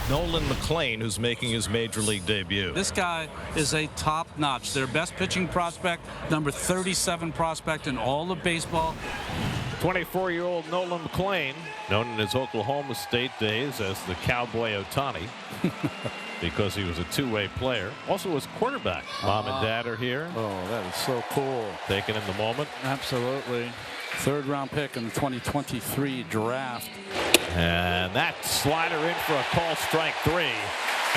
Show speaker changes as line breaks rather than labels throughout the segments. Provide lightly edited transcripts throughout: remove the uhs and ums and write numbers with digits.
Nolan McLean, who's making his major league debut.
This guy is a top-notch, their best pitching prospect, number 37 prospect in all of baseball.
24-year-old Nolan McLean, known in his Oklahoma State days as the Cowboy Ohtani, because he was a two-way player. Also was quarterback. Mom and Dad are here.
Oh, that is so cool.
Taking in the moment.
Absolutely. Third-round pick in the 2023 draft.
And that slider in for a call, strike 3.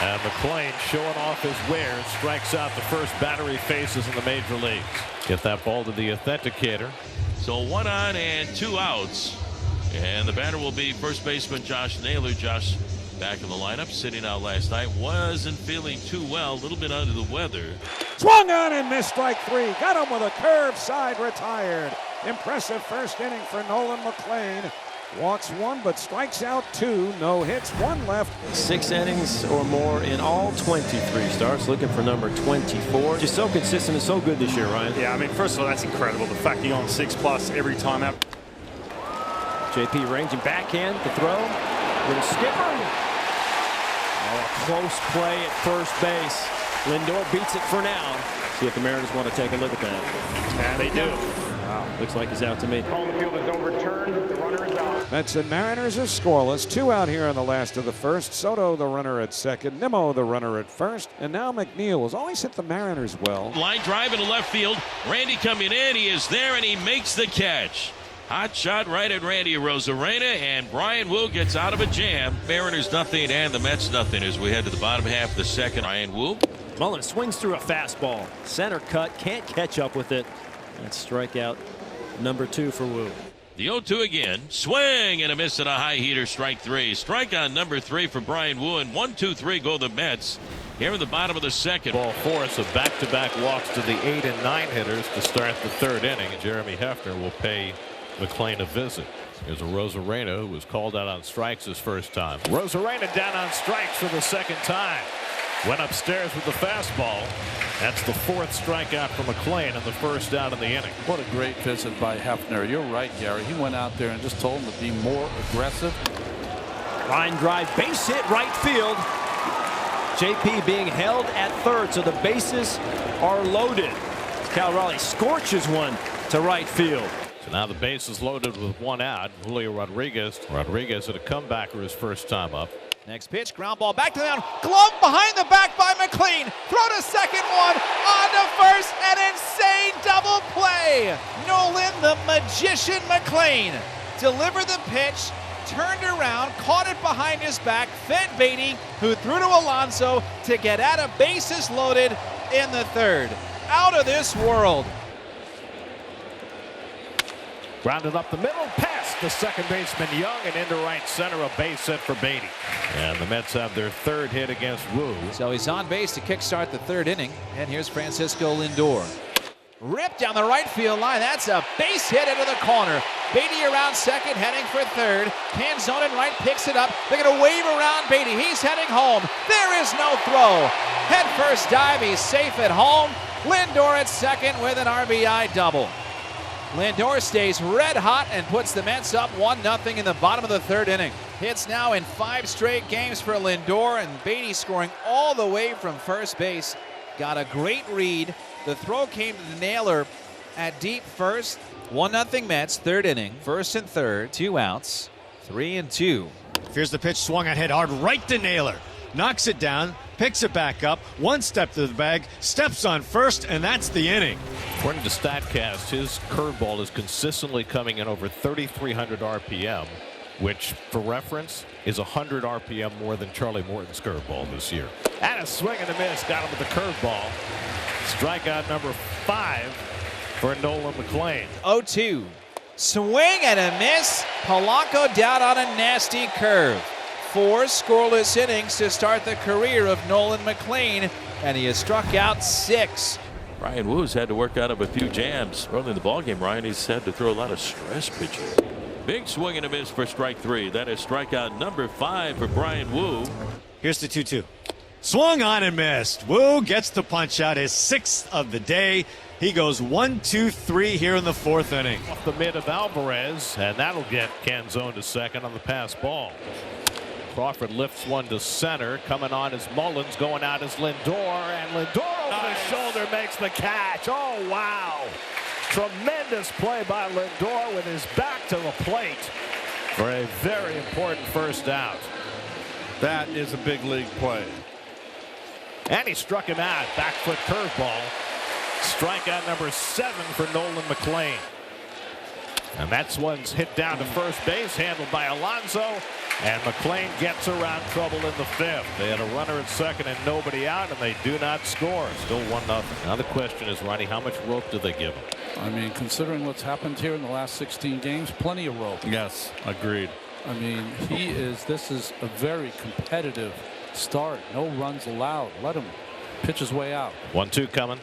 And McLean showing off his wares, strikes out the first batter he faces in the major leagues. Get that ball to the authenticator.
So 1 on and 2 outs. And the batter will be first baseman Josh Naylor. Josh back in the lineup, sitting out last night. Wasn't feeling too well, a little bit under the weather.
Swung on and missed, strike 3. Got him with a curve, side, retired. Impressive first inning for Nolan McLean. Walks 1 but strikes out 2. No hits, 1 left.
6 innings or more in all 23 starts. Looking for number 24. Just so consistent and so good this year, Ryan.
Yeah, I mean, first of all, that's incredible. The fact he on 6+ every time out.
JP ranging backhand to throw. Little skipper. Oh, a close play at first base. Lindor beats it for now. See if the Mariners want to take a look at that.
And they do.
Wow, looks like he's out to me.
Call the field is overturned. The runner is out.
Mets and Mariners are scoreless. 2 out here in the last of the first. Soto the runner at second. Nimmo the runner at first. And now McNeil has always hit the Mariners well.
Line drive into left field. Randy coming in. He is there and he makes the catch. Hot shot right at Randy Arozarena, and Brian Wu gets out of a jam. Mariners nothing and the Mets nothing as we head to the bottom half of the second. Brian Wu.
Mullen swings through a fastball. Center cut, can't catch up with it. That's strikeout number 2 for Wu.
The 0-2 again. Swing and a miss at a high heater, strike 3. Strike on number 3 for Brian Wu, and 1-2-3 go the Mets. Here in the bottom of the second.
Ball 4, so back-to-back walks to the 8 and 9 hitters to start the third inning. Jeremy Hefner will pay McLean a visit. Here's a Arozarena who was called out on strikes his first time. Arozarena down on strikes for the second time. Went upstairs with the fastball. That's the 4th strikeout for McLean and the first out in the inning.
What a great visit by Hefner. You're right, Gary. He went out there and just told him to be more aggressive.
Line drive, base hit, right field. JP being held at third, so the bases are loaded. Cal Raleigh scorches one to right field.
So now the base is loaded with 1 out. Julio Rodriguez at a comebacker his first time up.
Next pitch, ground ball back to the mound. Glove behind the back by McLean. Throw to second, one on to first. An insane double play. Nolan the Magician McLean delivered the pitch, turned around, caught it behind his back, fed Beatty, who threw to Alonso to get out of bases loaded in the third. Out of this world.
Grounded up the middle, past the second baseman Young and into right center, a base hit for Beatty. And the Mets have their 3rd hit against Wu.
So he's on base to kickstart the 3rd inning. And here's Francisco Lindor. Ripped down the right field line. That's a base hit into the corner. Beatty around second, heading for third. Canzone in right, picks it up. They're going to wave around Beatty. He's heading home. There is no throw. Head first dive. He's safe at home. Lindor at second with an RBI double. Lindor stays red hot and puts the Mets up 1-0 in the bottom of the 3rd inning. Hits now in 5 straight games for Lindor, and Beatty scoring all the way from first base. Got a great read. The throw came to Naylor at deep first. 1-0 Mets, 3rd inning. First and third, 2 outs, 3-2.
Here's the pitch, swung on, hit hard right to Naylor. Knocks it down, picks it back up, 1 step to the bag, steps on first, and that's the inning.
According to StatCast, his curveball is consistently coming in over 3,300 RPM, which, for reference, is 100 RPM more than Charlie Morton's curveball this year. And a swing and a miss, got him with the curveball. Strikeout number 5 for Nolan McLean.
0-2. Swing and a miss. Polanco down on a nasty curve. 4 scoreless innings to start the career of Nolan McLean, and he has struck out 6.
Brian Wu's had to work out of a few jams early in the ballgame. Ryan, he's had to throw a lot of stress pitches. Big swing and a miss for strike 3. That is strikeout number 5 for Brian Wu.
Here's the 2-2. Swung on and missed. Wu gets the punch out, his 6th of the day. He goes 1-2-3 here in the 4th inning.
Off the mid of Alvarez, and that'll get Canzone to second on the pass ball. Crawford lifts one to center. Coming on is Mullins. Going out is Lindor. And Lindor over the shoulder makes the catch. Oh, wow. Tremendous play by Lindor with his back to the plate for a very important first out.
That is a big league play.
And he struck him out. Back foot curveball. Strikeout number 7 for Nolan McLean. And that's one's hit down to first base, handled by Alonso. And McLean gets around trouble in the 5th. They had a runner at second and nobody out, and they do not score. Still 1-0. Now the question is, Ronnie, how much rope do they give him?
I mean, considering what's happened here in the last 16 games, plenty of rope.
Yes, agreed.
I mean, this is a very competitive start. No runs allowed. Let him pitch his way out.
1-2 coming.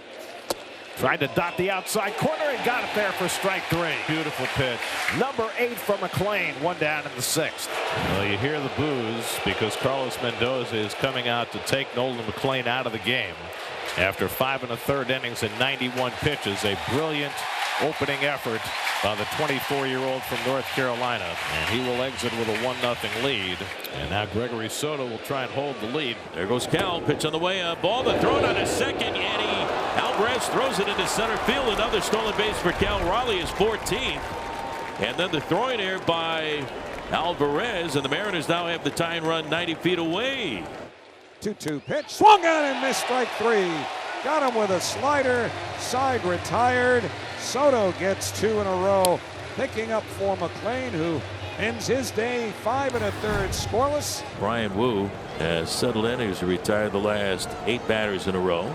Tried to dot the outside corner and got it there for strike 3.
Beautiful pitch.
Number 8 for McLean. 1 down in the 6th. Well, you hear the boos because Carlos Mendoza is coming out to take Nolan McLean out of the game after 5 1/3 innings and 91 pitches. A brilliant opening effort by the 24-year-old from North Carolina, and he will exit with a 1-0 lead. And now Gregory Soto will try and hold the lead.
There goes Cal. Pitch on the way up. Ball to throw it on a second. Eddie Alvarez throws it into center field. Another stolen base for Cal. Raleigh is 14th. And then the throwing there by Alvarez, and the Mariners now have the tying run 90 feet away.
2-2 pitch. Swung on and missed, strike 3. Got him with a slider. Side retired. Soto gets 2 in a row. Picking up for McLean, who ends his day 5 1/3 scoreless.
Brian Wu has settled in. He's retired the last 8 batters in a row.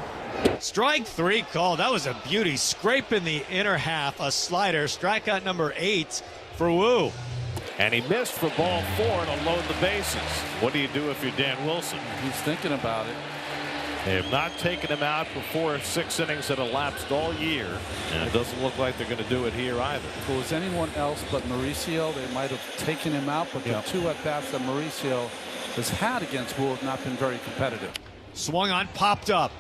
Strike 3 called. That was a beauty. Scraping the inner half. A slider. Strikeout number 8 for Wu.
And he missed for ball 4 to load the bases. What do you do if you're Dan Wilson?
He's thinking about it.
They have not taken him out before 6 innings that elapsed all year, and it doesn't look like they're going to do it here either.
If it was anyone else but Mauricio, they might have taken him out, but the 2 at-bats that Mauricio has had against Wu have not been very competitive.
Swung on, popped up.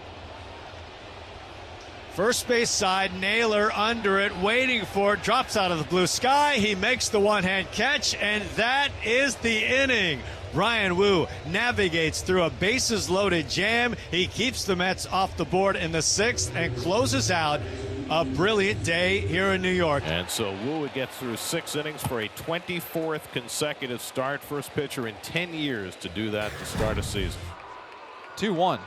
First base side, Naylor under it, waiting for it, drops out of the blue sky. He makes the one-hand catch, and that is the inning. Brian Wu navigates through a bases-loaded jam. He keeps the Mets off the board in the 6th and closes out a brilliant day here in New York.
And so Wu would get through 6 innings for a 24th consecutive start. First pitcher in 10 years to do that to start a season.
2-1.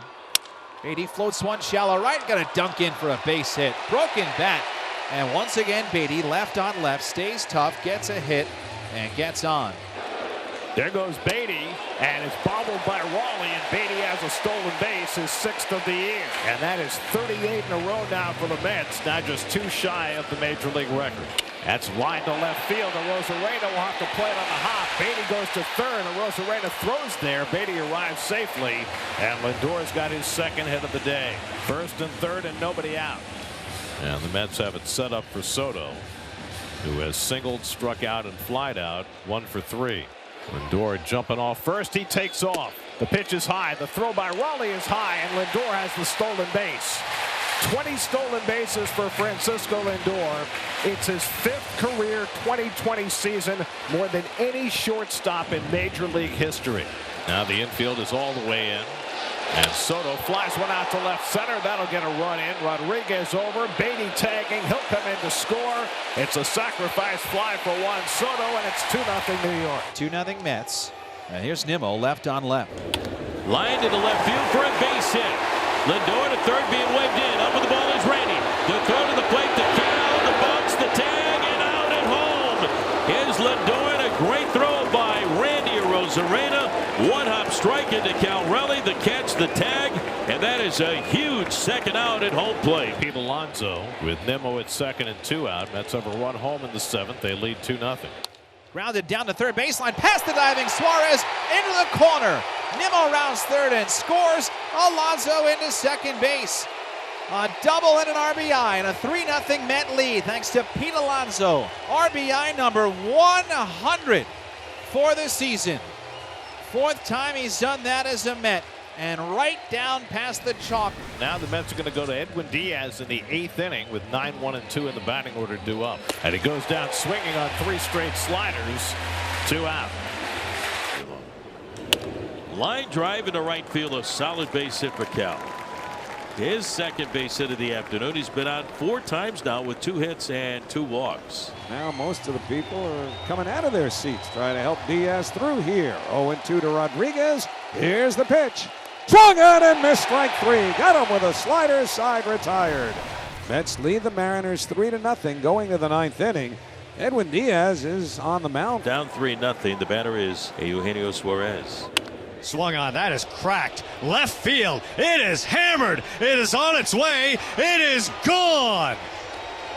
Beatty floats one shallow right. Going to dunk in for a base hit. Broken bat. And once again, Beatty left on left. Stays tough. Gets a hit. And gets on.
There goes Beatty, and it's bobbled by Raleigh, and Beatty has a stolen base, his 6th of the year. And that is 38 in a row now for the Mets, now just 2 shy of the Major League record. That's line to left field, and Rosarena will have to play it on the hop. Beatty goes to third, and Rosarena throws there. Beatty arrives safely, and Lindor's got his 2nd hit of the day. 1st and 3rd, and nobody out. And the Mets have it set up for Soto, who has singled, struck out, and flied out, 1 for 3. Lindor jumping off first. He takes off. The pitch is high. The throw by Raleigh is high, and Lindor has the stolen base. 20 stolen bases for Francisco Lindor. It's his 5th career 2020 season, more than any shortstop in Major League history. Now the infield is all the way in. And Soto flies one out to left center. That'll get a run in. Rodriguez over. Beatty tagging. He'll come in to score. It's a sacrifice fly for Juan Soto, and it's 2-0 New York.
2-0 Mets. And here's Nimmo left on left.
Line to the left field for a base hit. Lindor to third being waved in. Up with the ball is Randy. The throw to the plate to Cal. The box, the tag, and out at home. Here's Lindor, and a great throw by Randy Arozarena. One-hop strike into Cal Raleigh. The catch, the tag, and that is a huge 2nd out at home plate.
Pete Alonso with Nimmo at 2nd and 2 out. Mets have a run home in the 7th. They lead 2-0.
Grounded down to third baseline, past the diving Suarez into the corner. Nimmo rounds third and scores. Alonso into second base. A double and an RBI, and a 3-0 Met lead thanks to Pete Alonso. RBI number 100 for the season. 4th time he's done that as a Met. And right down past the chalk.
Now the Mets are going to go to Edwin Diaz in the 8th inning with 9, 1, and 2 in the batting order due up. And he goes down swinging on 3 straight sliders. 2 out.
Line drive into right field, a solid base hit for Cal. His second base hit of the afternoon. He's been on 4 times now with 2 hits and 2 walks.
Now most of the people are coming out of their seats trying to help Diaz through here. 0-2 to Rodriguez. Here's the pitch. Swung on and missed, strike 3. Got him with a slider, side retired. Mets lead the Mariners 3-0 going to the 9th inning. Edwin Diaz is on the mound.
Down 3-0. The batter is Eugenio Suarez.
Swung on. That is cracked. Left field. It is hammered. It is on its way. It is gone.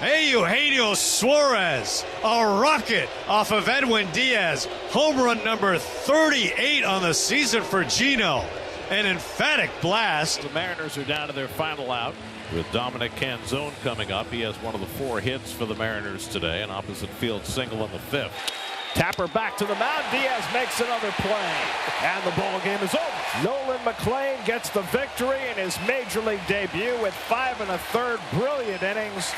Eugenio Suarez, a rocket off of Edwin Diaz. Home run number 38 on the season for Gino. An emphatic blast.
The Mariners are down to their final out with Dominic Canzone coming up. He has one of the 4 hits for the Mariners today, an opposite field single in the 5th.
Tapper back to the mound. Diaz makes another play. And the ball game is over. Nolan McLean gets the victory in his major league debut with 5 1/3 brilliant innings.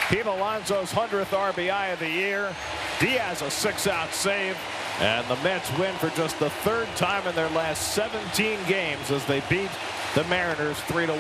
Pete Alonso's 100th RBI of the year. Diaz a 6-out save. And the Mets win for just the 3rd time in their last 17 games as they beat the Mariners 3-1.